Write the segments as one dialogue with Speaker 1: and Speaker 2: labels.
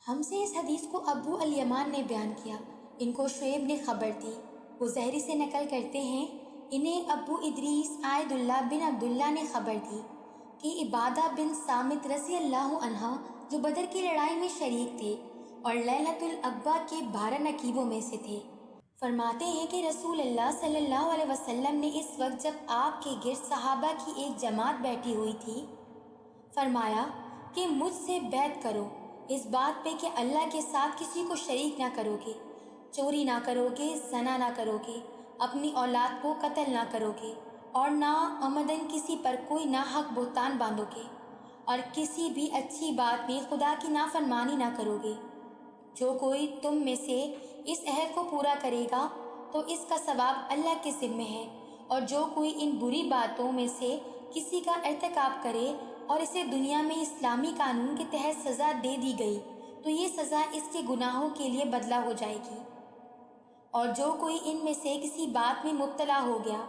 Speaker 1: ہم سے اس حدیث کو ابو الیمان نے بیان کیا، ان کو شعیب نے خبر دی۔ وہ زہری سے نقل کرتے ہیں، انہیں ابو ادریس عائد اللہ بن عبداللہ نے خبر دی کہ عبادہ بن صامت رضی اللہ عنہ جو بدر کی لڑائی میں شریک تھے اور لیلۃ العقبہ کے 12 نقیبوں میں سے تھے، فرماتے ہیں کہ رسول اللہ صلی اللہ علیہ وسلم نے اس وقت جب آپ کے گرد صحابہ کی ایک جماعت بیٹھی ہوئی تھی، فرمایا کہ مجھ سے بیعت کرو اس بات پہ کہ اللہ کے ساتھ کسی کو شریک نہ کرو گے، چوری نہ کرو گے، زنا نہ کرو گے، اپنی اولاد کو قتل نہ کرو گے، اور نہ عمدن کسی پر کوئی ناحق بہتان باندھو گے، اور کسی بھی اچھی بات میں خدا کی نافرمانی نہ کرو گے۔ جو کوئی تم میں سے اس عہد کو پورا کرے گا تو اس کا ثواب اللہ کے ذمہ ہے، اور جو کوئی ان بری باتوں میں سے کسی کا ارتکاب کرے اور اسے دنیا میں اسلامی قانون کے تحت سزا دے دی گئی تو یہ سزا اس کے گناہوں کے لیے بدلہ ہو جائے گی، اور جو کوئی ان میں سے کسی بات میں مبتلا ہو گیا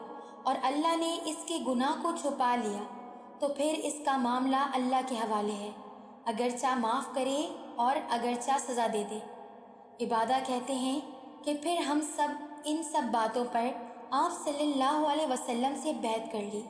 Speaker 1: اور اللہ نے اس کے گناہ کو چھپا لیا تو پھر اس کا معاملہ اللہ کے حوالے ہے، اگرچہ معاف کرے اور اگرچہ سزا دے دے۔ عبادہ کہتے ہیں کہ پھر ہم سب ان سب باتوں پر آپ صلی اللہ علیہ وسلم سے بیعت کر لی۔